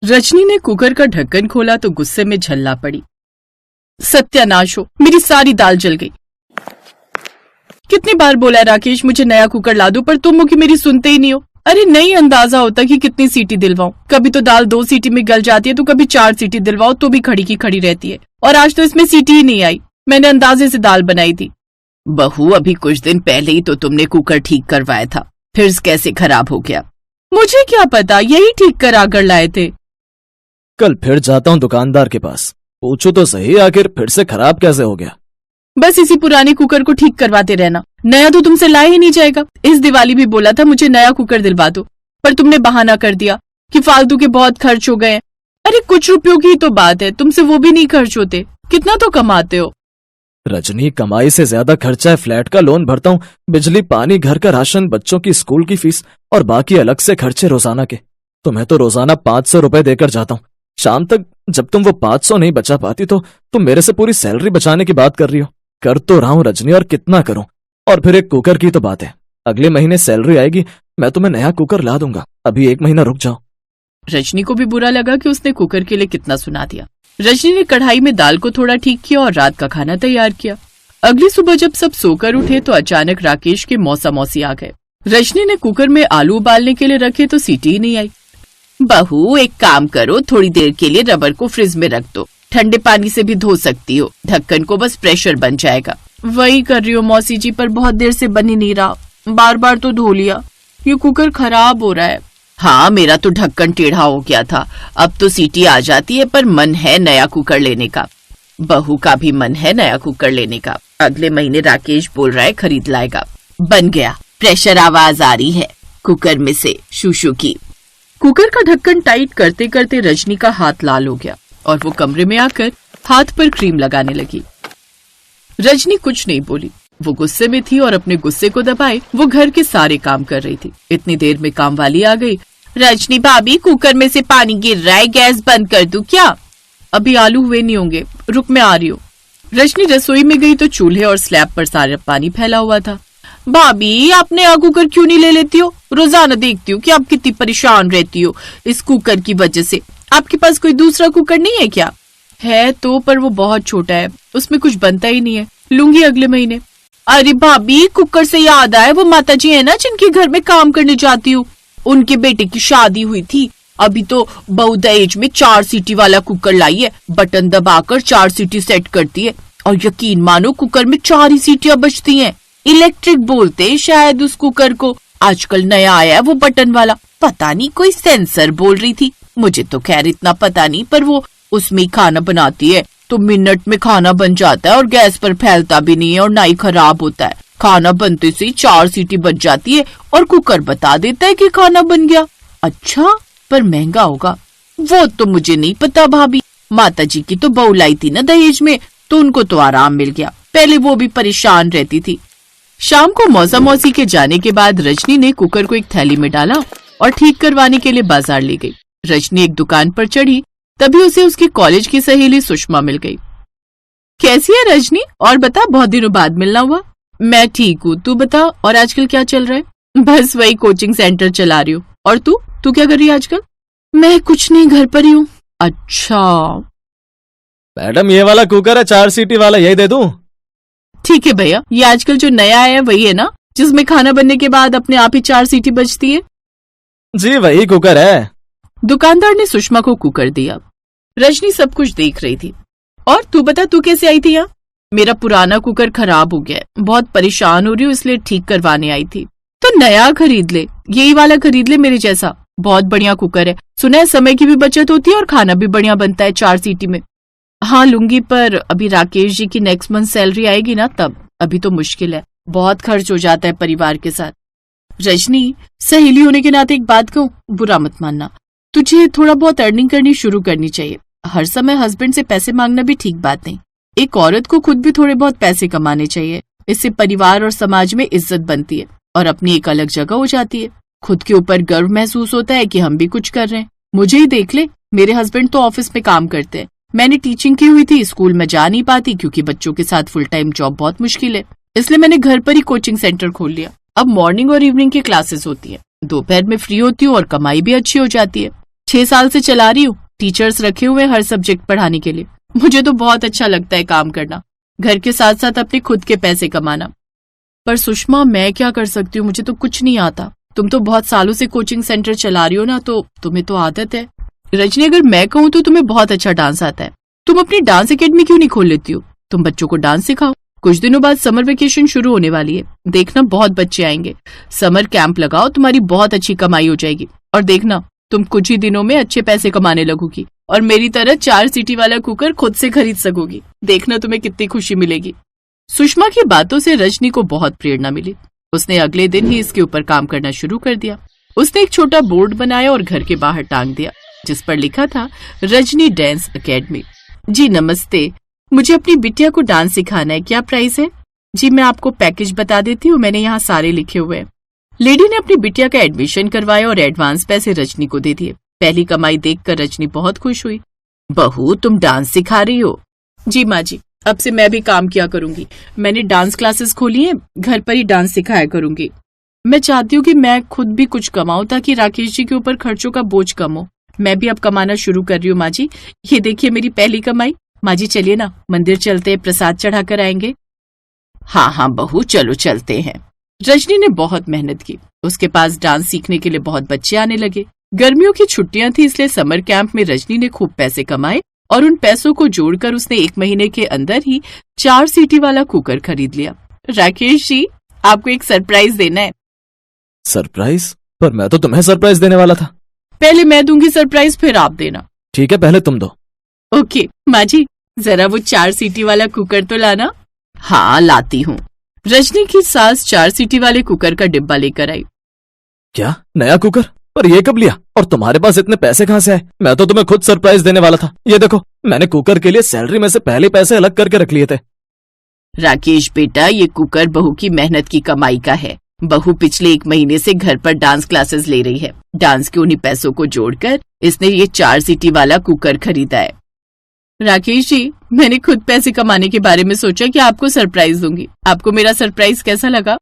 रजनी ने कुकर का ढक्कन खोला तो गुस्से में झल्ला पड़ी। सत्यानाश हो, मेरी सारी दाल जल गई। कितनी बार बोला है राकेश मुझे नया कुकर ला दो, पर तुम की मेरी सुनते ही नहीं हो। अरे नहीं अंदाजा होता कि कितनी सीटी दिलवाऊं। कभी तो दाल 2 सीटी में गल जाती है तो कभी 4 सीटी दिलवाओ तो भी खड़ी की खड़ी रहती है, और आज तो इसमें सीटी ही नहीं आई। मैंने अंदाजे से दाल बनाई थी। बहू, अभी कुछ दिन पहले ही तो तुमने कुकर ठीक करवाया था, फिर कैसे खराब हो गया? मुझे क्या पता, यही ठीक करा कर लाए थे। कल फिर जाता हूँ दुकानदार के पास, पूछो तो सही आखिर फिर से खराब कैसे हो गया। बस इसी पुराने कुकर को ठीक करवाते रहना, नया तो तुमसे लाया ही नहीं जाएगा। इस दिवाली भी बोला था मुझे नया कुकर दिलवा दो, पर तुमने बहाना कर दिया कि फालतू के बहुत खर्च हो गए। अरे कुछ रुपयों की तो बात है, तुमसे वो भी नहीं खर्च होते। कितना तो कमाते हो? रजनी, कमाई से ज्यादा खर्चा है। फ्लैट का लोन भरता हूँ, बिजली पानी घर का राशन, बच्चों की स्कूल की फीस और बाकी अलग से खर्चे रोजाना के। तुम्हें तो रोजाना 500 रुपए देकर जाता हूँ। शाम तक जब तुम वो 500 नहीं बचा पाती तो तुम मेरे से पूरी सैलरी बचाने की बात कर रही हो। कर तो रहा हूँ रजनी, और कितना करूं। और फिर एक कुकर की तो बात है, अगले महीने सैलरी आएगी, मैं तुम्हें नया कुकर ला दूंगा। अभी 1 महीना रुक जाओ। रजनी को भी बुरा लगा कि उसने कुकर के लिए कितना सुना दिया। रजनी ने कढ़ाई में दाल को थोड़ा ठीक किया और रात का खाना तैयार किया। अगली सुबह जब सब सोकर उठे तो अचानक राकेश के मौसा मौसी आ गए। रजनी ने कुकर में आलू उबालने के लिए रखे तो सीटी ही नहीं आई। बहू, एक काम करो, थोड़ी देर के लिए रबर को फ्रिज में रख दो, ठंडे पानी से भी धो सकती हो, ढक्कन को बस प्रेशर बन जाएगा। वही कर रही हो मौसी जी, पर बहुत देर से बन ही नहीं रहा, बार बार तो धो लिया, ये कुकर खराब हो रहा है। हाँ, मेरा तो ढक्कन टेढ़ा हो गया था, अब तो सीटी आ जाती है, पर मन है नया कुकर लेने का। बहू का भी मन है नया कुकर लेने का, अगले महीने राकेश बोल रहा है खरीद लाएगा। बन गया, प्रेशर आवाज आ रही है कुकर में से, शूशू की। कुकर का ढक्कन टाइट करते करते रजनी का हाथ लाल हो गया और वो कमरे में आकर हाथ पर क्रीम लगाने लगी। रजनी कुछ नहीं बोली, वो गुस्से में थी और अपने गुस्से को दबाए वो घर के सारे काम कर रही थी। इतनी देर में काम वाली आ गई। रजनी भाभी, कुकर में से पानी गिर रहा है, गैस बंद कर दूं क्या? अभी आलू हुए नहीं होंगे, रुक मैं आ रही हूँ। रजनी रसोई में गई तो चूल्हे और स्लैब पर सारा पानी फैला हुआ था। भाभी, आप नया कुकर क्यों नहीं ले लेती हो? रोजाना देखती हूँ कि आप कितनी परेशान रहती हो इस कुकर की वजह से। आपके पास कोई दूसरा कुकर नहीं है क्या? है तो, पर वो बहुत छोटा है, उसमें कुछ बनता ही नहीं है, लूंगी अगले महीने। अरे भाभी, कुकर से याद आया, वो माता जी है ना जिनके घर में काम करने जाती हूँ, उनके बेटे की शादी हुई थी। अभी तो बहू दहेज में 4 सीटी वाला कुकर लाई है, बटन दबाकर 4 सीटी सेट करती है, और यकीन मानो कुकर में 4 ही सीटियां बचती हैं। इलेक्ट्रिक बोलते हैं शायद उस कुकर को, आजकल नया आया है वो बटन वाला, पता नहीं कोई सेंसर बोल रही थी। मुझे तो खैर इतना पता नहीं, पर वो उसमें ही खाना बनाती है तो मिनट में खाना बन जाता है और गैस पर फैलता भी नहीं है और ना ही खराब होता है। खाना बनते से 4 सीटी बच जाती है और कुकर बता देता है कि खाना बन गया। अच्छा, पर महंगा होगा, वो तो मुझे नहीं पता भाभी। माता जी की तो बहू लाई थी ना दहेज में, तो उनको तो आराम मिल गया, पहले वो भी परेशान रहती थी। शाम को मौसा मौसी के जाने के बाद रजनी ने कुकर को एक थैली में डाला और ठीक करवाने के लिए बाजार ले गई। रजनी एक दुकान पर चढ़ी, तभी उसे उसकी कॉलेज की सहेली सुषमा मिल गई। कैसी है रजनी, और बता, बहुत दिनों बाद मिलना हुआ। मैं ठीक हूँ, तू बता, और आजकल क्या चल रहा है? बस वही कोचिंग सेंटर चला रही हूँ। और तू क्या कर रही है आजकल? मैं कुछ नहीं, घर पर ही हूँ। अच्छा मैडम, ये वाला कुकर है 4 सीटी वाला, यही दे दूं? ठीक है भैया, ये आजकल जो नया है वही है ना, जिसमें खाना बनने के बाद अपने आप ही 4 सीटी बजती है? जी वही कुकर है। दुकानदार ने सुषमा को कुकर दिया। रजनी सब कुछ देख रही थी। और तू बता, तू कैसे आई थी यहाँ? मेरा पुराना कुकर खराब हो गया है, बहुत परेशान हो रही हूँ, इसलिए ठीक करवाने आई थी। तो नया खरीद ले, यही वाला खरीद ले मेरे जैसा, बहुत बढ़िया कुकर है। सुना है समय की भी बचत होती है और खाना भी बढ़िया बनता है 4 सीटी में। हाँ लूंगी, पर अभी राकेश जी की नेक्स्ट मंथ सैलरी आएगी ना तब, अभी तो मुश्किल है, बहुत खर्च हो जाता है परिवार के साथ। रजनी, सहेली होने के नाते एक बात कहूँ, बुरा मत मानना, तुझे थोड़ा बहुत अर्निंग करनी शुरू करनी चाहिए। हर समय हस्बैंड से पैसे मांगना भी ठीक बात नहीं। एक औरत को खुद भी थोड़े बहुत पैसे कमाने चाहिए, इससे परिवार और समाज में इज्जत बनती है और अपनी एक अलग जगह हो जाती है। खुद के ऊपर गर्व महसूस होता है कि हम भी कुछ कर रहे हैं। मुझे ही देख ले, मेरे हस्बैंड तो ऑफिस में काम करते हैं, मैंने टीचिंग की हुई थी, स्कूल में जा नहीं पाती क्योंकि बच्चों के साथ फुल टाइम जॉब बहुत मुश्किल है, इसलिए मैंने घर पर ही कोचिंग सेंटर खोल लिया। अब मॉर्निंग और इवनिंग की क्लासेस होती है, दोपहर में फ्री होती हूँ और कमाई भी अच्छी हो जाती है। 6 साल से चला रही हूँ। टीचर्स रखे हुए हर सब्जेक्ट पढ़ाने के लिए। मुझे तो बहुत अच्छा लगता है काम करना, घर के साथ साथ अपने खुद के पैसे कमाना। पर सुषमा, मैं क्या कर सकती हूँ, मुझे तो कुछ नहीं आता। तुम तो बहुत सालों से कोचिंग सेंटर चला रही हो ना, तो तुम्हें तो आदत है। रजनी, अगर मैं कहूँ तो तुम्हें बहुत अच्छा डांस आता है। तुम अपनी डांस एकेडमी क्यों नहीं खोल लेती हो? तुम बच्चों को डांस सिखाओ। कुछ दिनों बाद समर वेकेशन शुरू होने वाली है, देखना बहुत बच्चे आएंगे। समर कैंप लगाओ, तुम्हारी बहुत अच्छी कमाई हो जाएगी। और देखना, तुम कुछ ही दिनों में अच्छे पैसे कमाने लगोगी और मेरी तरह 4 सीटी वाला कुकर खुद से खरीद सकोगी। देखना तुम्हें कितनी खुशी मिलेगी। सुषमा की बातों से रजनी को बहुत प्रेरणा मिली। उसने अगले दिन ही इसके ऊपर काम करना शुरू कर दिया। उसने एक छोटा बोर्ड बनाया और घर के बाहर टांग दिया, जिस पर लिखा था रजनी डांस एकेडमी। जी नमस्ते, मुझे अपनी बिटिया को डांस सिखाना है, क्या प्राइस है? जी मैं आपको पैकेज बता देती हूँ, मैंने यहाँ सारे लिखे हुए हैं। लेडी ने अपनी बिटिया का एडमिशन करवाया और एडवांस पैसे रजनी को दे दिए। पहली कमाई देखकर रजनी बहुत खुश हुई। बहू, तुम डांस सिखा रही हो? जी माँ जी, अब से मैं भी काम किया करूंगी। मैंने डांस क्लासेस खोली हैं, घर पर ही डांस सिखाया करूंगी। मैं चाहती हूँ कि मैं खुद भी कुछ कमाऊं ताकि राकेश जी के ऊपर खर्चों का बोझ कम हो। मैं भी अब कमाना शुरू कर रही हूँ माँ जी। ये देखिए मेरी पहली कमाई। माँ जी चलिए ना, मंदिर चलते हैं, प्रसाद चढ़ा कर आएंगे। हाँ हाँ बहू, चलो चलते हैं। रजनी ने बहुत मेहनत की। उसके पास डांस सीखने के लिए बहुत बच्चे आने लगे। गर्मियों की छुट्टियां थी, इसलिए समर कैंप में रजनी ने खूब पैसे कमाए और उन पैसों को जोड़कर उसने 1 महीने के अंदर ही 4 सीटी वाला कुकर खरीद लिया। राकेश जी, आपको एक सरप्राइज देना है। सरप्राइज? पर मैं तो तुम्हें सरप्राइज देने वाला था। पहले मैं दूंगी सरप्राइज, फिर आप देना। ठीक है, पहले तुम दो। ओके माँ जी, जरा वो 4 सीटी वाला कुकर तो लाना। हाँ लाती हूँ। रजनी की सास 4 सीटी वाले कुकर का डिब्बा लेकर आई। क्या, नया कुकर? पर ये कब लिया? और तुम्हारे पास इतने पैसे कहाँ से आए? मैं तो तुम्हें खुद सरप्राइज देने वाला था। ये देखो, मैंने कुकर के लिए सैलरी में से पहले पैसे अलग करके रख लिए थे। राकेश बेटा, ये कुकर बहू की मेहनत की कमाई का है। बहू पिछले 1 महीने से घर पर डांस क्लासेस ले रही है। डांस के उन्हीं पैसों को जोड़कर इसने ये 4 सीटी वाला कुकर खरीदा है। राकेश जी, मैंने खुद पैसे कमाने के बारे में सोचा कि आपको सरप्राइज दूंगी। आपको मेरा सरप्राइज कैसा लगा?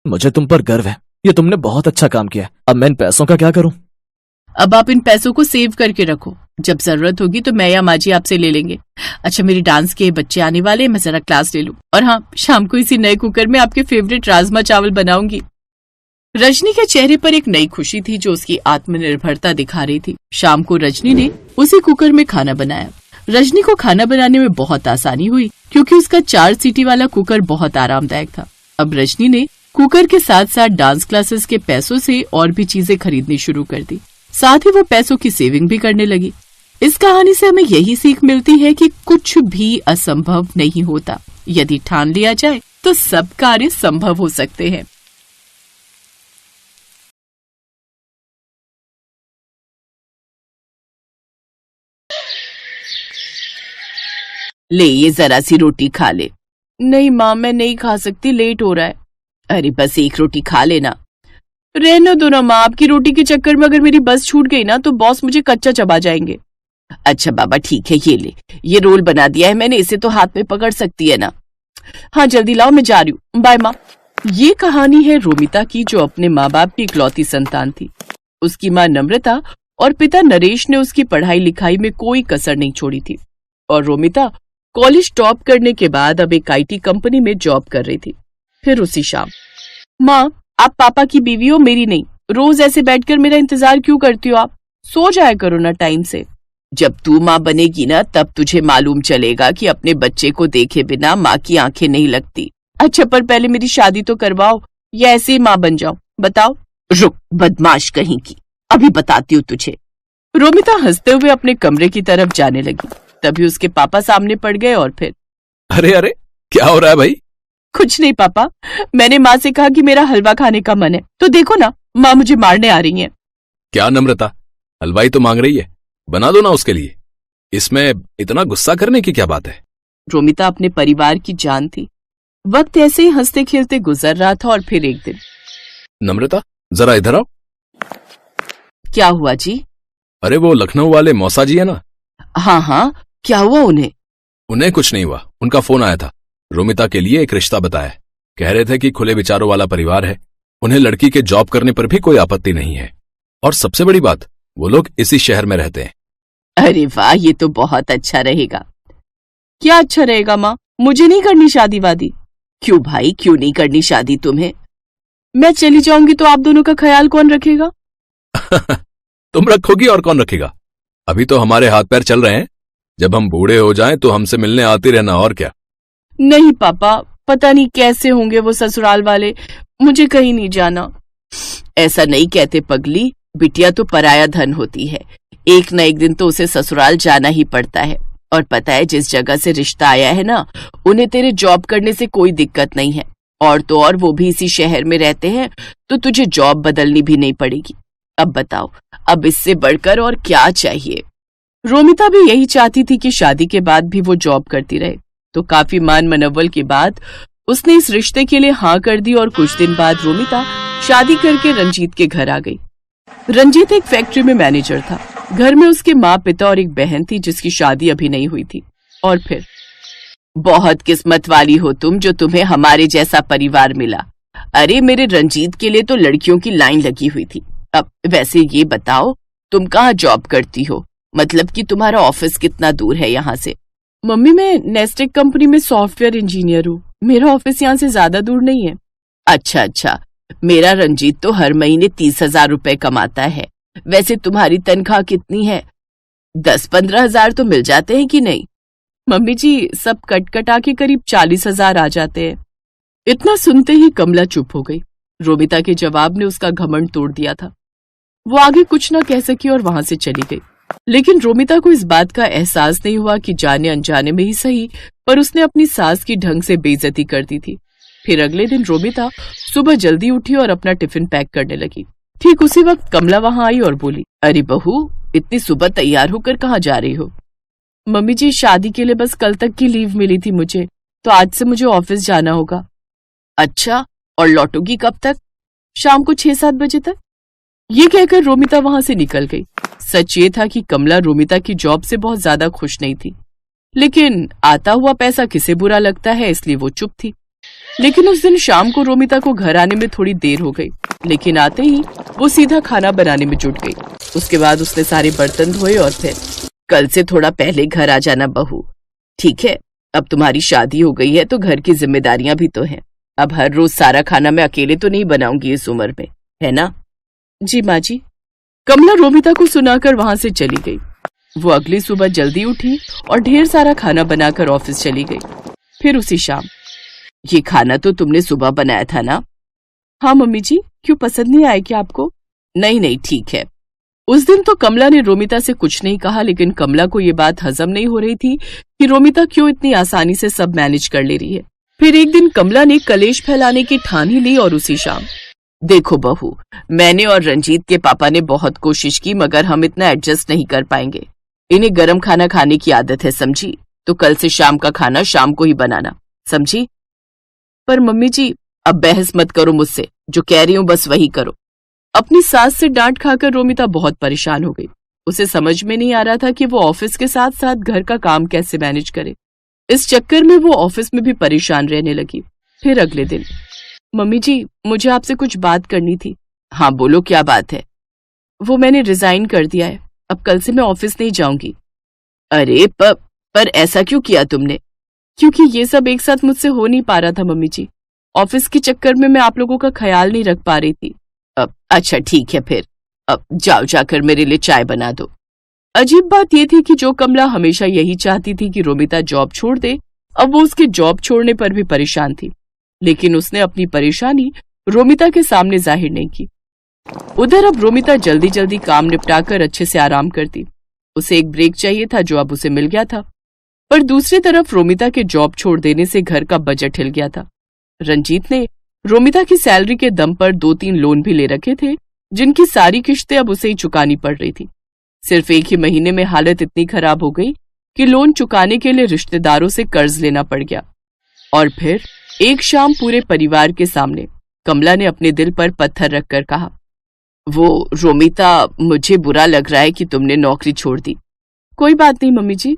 मुझे तुम पर गर्व है। ये तुमने बहुत अच्छा काम किया है। अब मैं इन पैसों का क्या करूं? अब आप इन पैसों को सेव करके रखो, जब जरूरत होगी तो मैं या माँ जी आपसे ले लेंगे। अच्छा, मेरी डांस के बच्चे आने वाले हैं, मैं जरा क्लास ले लूं। और हाँ, शाम को इसी नए कुकर में आपके फेवरेट राजमा चावल बनाऊंगी। रजनी के चेहरे पर एक नई खुशी थी जो उसकी आत्मनिर्भरता दिखा रही थी। शाम को रजनी ने उसी कुकर में खाना बनाया। रजनी को खाना बनाने में बहुत आसानी हुई क्योंकि उसका 4 सीटी वाला कुकर बहुत आरामदायक था। अब रजनी ने कुकर के साथ साथ डांस क्लासेस के पैसों से और भी चीजें खरीदनी शुरू कर दी। साथ ही वो पैसों की सेविंग भी करने लगी। इस कहानी से हमें यही सीख मिलती है कि कुछ भी असंभव नहीं होता। यदि ठान लिया जाए तो सब कार्य संभव हो सकते हैं। ले, ये जरा सी रोटी खा ले। नहीं माँ, मैं नहीं खा सकती, लेट हो रहा है। अरे बस एक रोटी खा लेना। रहने दो ना माँ, आपकी रोटी के चक्कर में अगर मेरी बस छूट गई ना तो बॉस मुझे कच्चा चबा जाएंगे। अच्छा बाबा ठीक है, ये ले, ये रोल बना दिया है मैंने, इसे तो हाथ में पकड़ सकती है ना। हाँ जल्दी लाओ, मैं जा रही हूँ, बाय माँ। ये कहानी है रोमिता की, जो अपने माँ बाप की इकलौती संतान थी। उसकी माँ नम्रता और पिता नरेश ने उसकी पढ़ाई लिखाई में कोई कसर नहीं छोड़ी थी और रोमिता कॉलेज टॉप करने के बाद अब एक IT कंपनी में जॉब कर रही थी। फिर उसी शाम, माँ आप पापा की बीवी हो, मेरी नहीं। रोज ऐसे बैठकर मेरा इंतजार क्यों करती हो आप? सो जाया करो ना टाइम से। जब तू माँ बनेगी ना तब तुझे मालूम चलेगा कि अपने बच्चे को देखे बिना माँ की आंखें नहीं लगती। अच्छा पर पहले मेरी शादी तो करवाओ या ऐसे ही माँ बन जाओ, बताओ। रुक बदमाश कहीं की, अभी बताती हूँ तुझे। रोमिता हंसते हुए अपने कमरे की तरफ जाने लगी। तभी उसके पापा सामने पड़ गए और फिर, अरे अरे क्या हो रहा है भाई? कुछ नहीं पापा, मैंने माँ से कहा कि मेरा हलवा खाने का मन है, तो देखो ना माँ मुझे मारने आ रही हैं। क्या नम्रता, हलवाई तो मांग रही है, बना दो ना उसके लिए। इसमें इतना गुस्सा करने की क्या बात है? रोमिता अपने परिवार की जान थी। वक्त ऐसे ही हंसते खेलते गुजर रहा था और फिर एक दिन, नम्रता जरा इधर आओ। क्या हुआ जी? अरे वो लखनऊ वाले मौसा जी है ना? हाँ हाँ, क्या हुआ उन्हें? उन्हें कुछ नहीं हुआ, उनका फोन आया था। रोमिता के लिए एक रिश्ता बताया। कह रहे थे कि खुले विचारों वाला परिवार है, उन्हें लड़की के जॉब करने पर भी कोई आपत्ति नहीं है। और सबसे बड़ी बात, वो लोग इसी शहर में रहते हैं। अरे वाह, ये तो बहुत अच्छा रहेगा। क्या अच्छा रहेगा माँ? मुझे नहीं करनी शादी वादी। क्यों भाई, क्यों नहीं करनी शादी तुम्हें? मैं चली जाऊंगी तो आप दोनों का ख्याल कौन रखेगा? तुम रखोगी और कौन रखेगा? अभी तो हमारे हाथ पैर चल रहे हैं, जब हम बूढ़े हो जाएं तो हमसे मिलने आती रहना, और क्या। नहीं पापा, पता नहीं कैसे होंगे वो ससुराल वाले, मुझे कहीं नहीं जाना। ऐसा नहीं कहते पगली, बिटिया तो पराया धन होती है, एक न एक दिन तो उसे ससुराल जाना ही पड़ता है। और पता है, जिस जगह से रिश्ता आया है ना, उन्हें तेरे जॉब करने से कोई दिक्कत नहीं है, और तो और वो भी इसी शहर में रहते हैं, तो तुझे जॉब बदलनी भी नहीं पड़ेगी। अब बताओ, अब इससे बढ़कर और क्या चाहिए? रोमिता भी यही चाहती थी कि शादी के बाद भी वो जॉब करती रहे, तो काफी मान मनव्वल के बाद उसने इस रिश्ते के लिए हाँ कर दी। और कुछ दिन बाद रोमिता शादी करके रंजीत के घर आ गई। रंजीत एक फैक्ट्री में मैनेजर था। घर में उसके माँ पिता और एक बहन थी जिसकी शादी अभी नहीं हुई थी। और फिर, बहुत किस्मत वाली हो तुम जो तुम्हें हमारे जैसा परिवार मिला। अरे मेरे रंजीत के लिए तो लड़कियों की लाइन लगी हुई थी। अब वैसे ये बताओ, तुम कहाँ जॉब करती हो? मतलब कि तुम्हारा ऑफिस कितना दूर है यहाँ से? मम्मी, मैं नेस्टेक कंपनी में सॉफ्टवेयर इंजीनियर हूँ, मेरा ऑफिस यहाँ से ज्यादा दूर नहीं है। अच्छा अच्छा, मेरा रंजीत तो हर महीने 30,000 रुपए कमाता है। वैसे तुम्हारी तनख्वाह कितनी है? 10-15 हजार तो मिल जाते हैं कि नहीं? मम्मी जी, सब कट कटा के करीब 40,000 आ जाते हैं। इतना सुनते ही कमला चुप हो गई। रोमिता के जवाब ने उसका घमंड तोड़ दिया था। वो आगे कुछ न कह सकी और वहां से चली गई। लेकिन रोमिता को इस बात का एहसास नहीं हुआ कि जाने अनजाने में ही सही, पर उसने अपनी सास की ढंग से बेइज्जती कर दी थी। फिर अगले दिन रोमिता सुबह जल्दी उठी और अपना टिफिन पैक करने लगी। ठीक उसी वक्त कमला वहां आई और बोली, अरे बहू, इतनी सुबह तैयार होकर कहाँ जा रही हो? मम्मी जी, शादी के लिए बस कल तक की लीव मिली थी मुझे, तो आज से मुझे ऑफिस जाना होगा। अच्छा, और लौटोगी कब तक? शाम को 6-7 बजे तक। ये कहकर रोमिता वहां से निकल गई। सच ये था कि कमला रोमिता की जॉब से बहुत ज्यादा खुश नहीं थी, लेकिन आता हुआ पैसा किसे बुरा लगता है, इसलिए वो चुप थी। लेकिन उस दिन शाम को रोमिता को घर आने में थोड़ी देर हो गई, लेकिन आते ही वो सीधा खाना बनाने में जुट गई। उसके बाद उसने सारे बर्तन धोए और फिर, कल से थोड़ा पहले घर आ जाना बहू, ठीक है? अब तुम्हारी शादी हो गई है तो घर की जिम्मेदारियां भी तो हैं। अब हर रोज सारा खाना मैं अकेले तो नहीं बनाऊंगी इस उम्र में, है ना? जी माँ जी। कमला रोमिता को सुनाकर वहां से चली गई। वो अगली सुबह जल्दी उठी और ढेर सारा खाना बनाकर ऑफिस चली गई। फिर उसी शाम, ये खाना तो तुमने सुबह बनाया था ना? हाँ मम्मी जी, क्यों पसंद नहीं आया क्या आपको? नहीं नहीं, ठीक है। उस दिन तो कमला ने रोमिता से कुछ नहीं कहा, लेकिन कमला को ये बात हजम नहीं हो रही थी कि रोमिता क्यों इतनी आसानी से सब मैनेज कर ले रही है। फिर एक दिन कमला ने कलेश फैलाने की ठान ही ली और उसी शाम, देखो बहू, मैंने और रंजीत के पापा ने बहुत कोशिश की, मगर हम इतना एडजस्ट नहीं कर पाएंगे। इन्हें गरम खाना खाने की आदत है, समझी? तो कल से शाम का खाना शाम को ही बनाना, समझी? पर मम्मी जी, अब बहस मत करो मुझसे, जो कह रही हूं बस वही करो। अपनी सास से डांट खाकर रोमिता बहुत परेशान हो गई। उसे समझ में नहीं आ रहा था कि वो ऑफिस के साथ साथ घर का काम कैसे मैनेज करे। इस चक्कर में वो ऑफिस में भी परेशान रहने लगी। फिर अगले दिन, मम्मी जी, मुझे आपसे कुछ बात करनी थी। हाँ बोलो, क्या बात है? वो मैंने रिजाइन कर दिया है, अब कल से मैं ऑफिस नहीं जाऊंगी। अरे पर ऐसा क्यों किया तुमने? क्योंकि ये सब एक साथ मुझसे हो नहीं पा रहा था मम्मी जी। ऑफिस के चक्कर में मैं आप लोगों का ख्याल नहीं रख पा रही थी। अब अच्छा ठीक है, फिर अब जाओ, जाकर मेरे लिए चाय बना दो। अजीब बात यह थी कि जो कमला हमेशा यही चाहती थी कि रोमिता जॉब छोड़ दे, अब वो उसके जॉब छोड़ने पर भी परेशान थी। लेकिन उसने अपनी परेशानी रोमिता के सामने जाहिर नहीं की। उधर अब रोमिता जल्दी जल्दी काम निपटाकर अच्छे से आराम करती। उसे एक ब्रेक चाहिए था जो अब उसे मिल गया था। पर दूसरी तरफ रोमिता के जॉब छोड़ देने से घर का बजट हिल गया था। रंजीत ने रोमिता की सैलरी के दम पर 2-3 लोन भी ले रखे थे, जिनकी सारी किश्तें अब उसे ही चुकानी पड़ रही थी। सिर्फ एक ही महीने में हालत इतनी खराब हो गई कि लोन चुकाने के लिए रिश्तेदारों से कर्ज लेना पड़ गया। और फिर एक शाम पूरे परिवार के सामने कमला ने अपने दिल पर पत्थर रखकर कहा, वो रोमिता, मुझे बुरा लग रहा है कि तुमने नौकरी छोड़ दी। कोई बात नहीं मम्मी जी।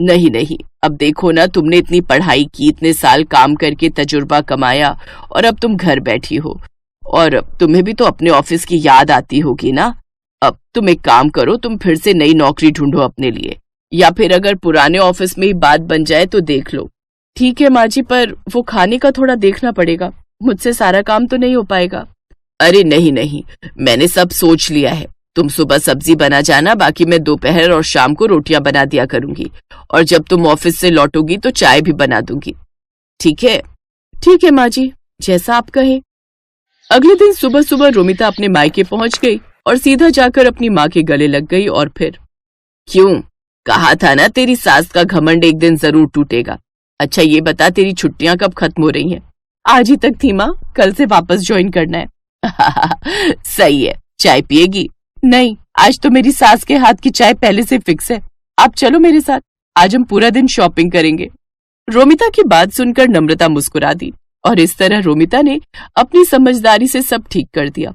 नहीं, अब देखो ना, तुमने इतनी पढ़ाई की, इतने साल काम करके तजुर्बा कमाया, और अब तुम घर बैठी हो, और तुम्हें भी तो अपने ऑफिस की याद आती होगी ना। अब तुम एक काम करो, तुम फिर से नई नौकरी ढूंढो अपने लिए, या फिर अगर पुराने ऑफिस में ही बात बन जाए तो देख लो। ठीक है माँ जी, पर वो खाने का थोड़ा देखना पड़ेगा, मुझसे सारा काम तो नहीं हो पाएगा। अरे नहीं नहीं, मैंने सब सोच लिया है। तुम सुबह सब्जी बना जाना, बाकी मैं दोपहर और शाम को रोटियां बना दिया करूंगी, और जब तुम ऑफिस से लौटोगी तो चाय भी बना दूंगी। ठीक है? ठीक है माँ जी, जैसा आप कहें। अगले दिन सुबह सुबह रोमिता अपने मायके पहुंच गई और सीधा जाकर अपनी माँ के गले लग गई। और फिर, क्यों? कहा था ना तेरी सास का घमंड एक दिन जरूर टूटेगा। अच्छा ये बता, तेरी छुट्टियां कब खत्म हो रही हैं? आज ही तक थी माँ, कल से वापस ज्वाइन करना है। सही है, चाय पिएगी? नहीं, आज तो मेरी सास के हाथ की चाय पहले से फिक्स है। आप चलो मेरे साथ, आज हम पूरा दिन शॉपिंग करेंगे। रोमिता की बात सुनकर नम्रता मुस्कुरा दी, और इस तरह रोमिता ने अपनी समझदारी से सब ठीक कर दिया।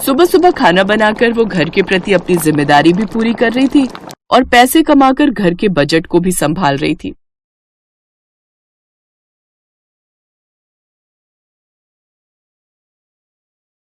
सुबह सुबह खाना बनाकर वो घर के प्रति अपनी जिम्मेदारी भी पूरी कर रही थी और पैसे कमाकर घर के बजट को भी संभाल रही थी।